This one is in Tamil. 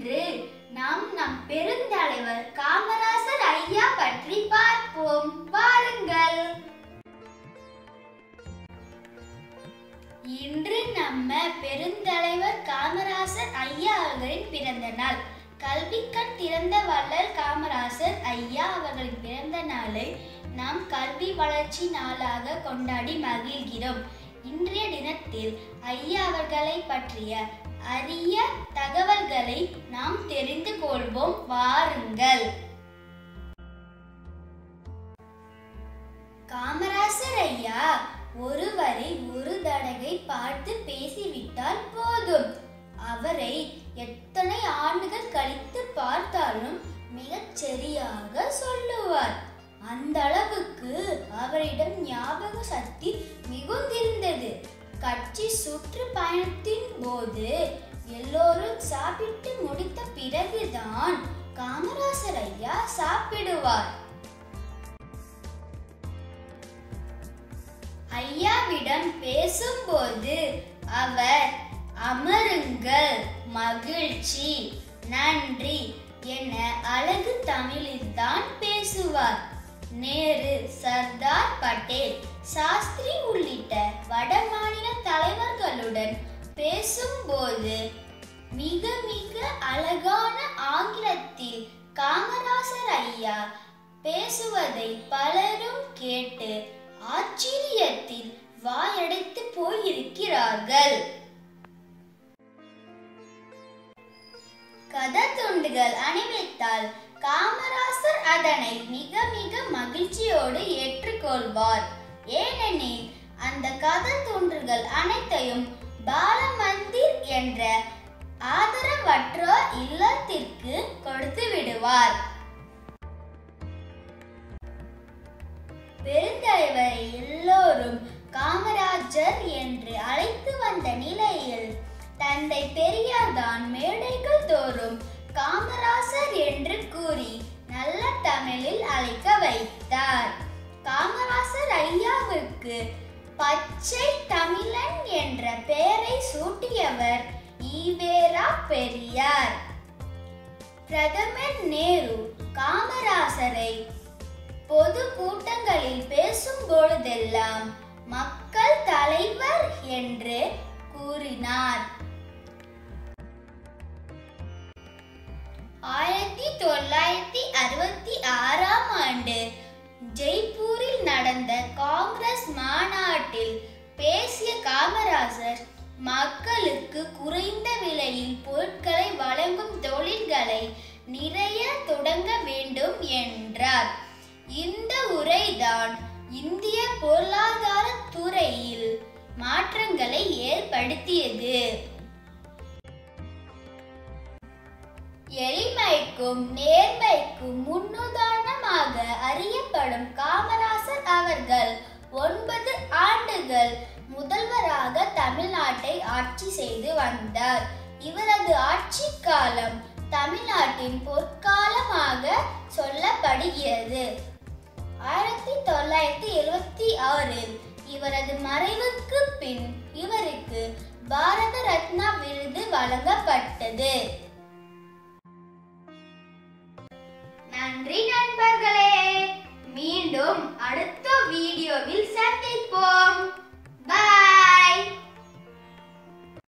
இன்று நம் பெருந்தலைவர் காமராசர் ஐயா பற்றி பார்ப்போம். வாருங்கள். இன்று நம்ம பெருந்தலைவர் காமராசர் ஐயா அவர்களின் பிறந்த நாள். கல்விக்கண் திறந்த வள்ளல் காமராசர் ஐயா அவர்களின் பிறந்த நாளை நாம் கல்வி வளர்ச்சி நாளாக கொண்டாடி மகிழ்கிறோம். இன்றைய தினத்தில் ஐயா அவர்களை பற்றிய அரிய தகவல்களை நாம் தெரிந்து கொள்வோம். வாருங்கள். காமராசர் ஐயா ஒருவரை ஒரு தடவை பார்த்து பேசிவிட்டால் போதும். அவரை எத்தனை ஆண்டுகள் கழித்து பார்த்தாலும் மிகச் சரியாக சொல்லுவார். அந்த அளவுக்கு அவரிடம் ஞாபக சக்தி மிகுந்திருந்தது. கட்சி சுற்றுப்பயணத்தின் போது எல்லோரும் சாப்பிட்டு முடித்த பிறகுதான் காமராசர் ஐயா சாப்பிடுவார். ஐயாவிடம் பேசும்போது அவர் அமருங்கள், மகிழ்ச்சி, நன்றி என அழகு தமிழில்தான் பேசுவார். நேரு, சர்தார் பட்டேல், சாஸ்திரி உள்ளிட்ட வடமாநில தலைவர்களுடன் பேசும்போது மிக மிக அழகான ஆங்கிலத்தில் காமராசர் ஐயா பேசுவதை பலரும் கேட்டு ஆச்சரியத்தில் வாயடைத்து போயிருக்கிறார்கள். கதத்துண்டுகள் அணிவித்தால் காமராசர் அதனை மிக மிக மகிழ்ச்சியோடு ஏற்றுக்கொள்வார். ஏனெனில் அந்த கதத்துண்டுகள் அனைத்தையும் பாலமந்திர் என்ற ஆதரவற்றோர் இல்லத்திற்கு கொடுத்து விடுவார். பெருந்தலைவரை எல்லோரும் காமராஜர் என்று அழைத்து வந்த நிலையில் தந்தை பெரியார் தான் மேடைகள் தோறும் காமராசர் என்று கூறி நல்ல தமிழில் அழைக்க வைத்தார். காமராசர் ஐயாவுக்கு பச்சை தமிழன் என்ற பெயரை சூட்டியவர் ஈவேரா பெரியார். பிரதமர் நேரு காமராசரை பொது கூட்டங்களில் பேசும் பொழுதெல்லாம் மக்கள் தலைவர் என்று கூறினார். 1966ஆம் ஆண்டு ஜெய்ப்பூரில் நடந்த காங்கிரஸ் மாநாட்டில் பேசிய காமராசர் மக்களுக்கு குறைந்த விலையில் பொருட்களை வழங்கும் தொழில்களை நிறைய தொடங்க வேண்டும் என்றார். இந்த உரைதான் இந்திய பொருளாதார துறையில் மாற்றங்களை ஏற்படுத்தியது. எளிமைக்கும் நேர்மைக்கும் முன்னுதாரணமாக அறியப்படும் காமராசர் அவர்கள் 9 ஆண்டுகள் முதல்வராக தமிழ்நாட்டை ஆட்சி செய்து வந்தார். இவரது ஆட்சி காலம் தமிழ்நாட்டின் பொற்காலமாக சொல்லப்படுகிறது. 1976இல் இவரது மறைவுக்கு பின் இவருக்கு பாரத ரத்னா விருது வழங்கப்பட்டது. நன்றி நண்பர்களே. மீண்டும் அடுத்த வீடியோவில் சந்திப்போம்.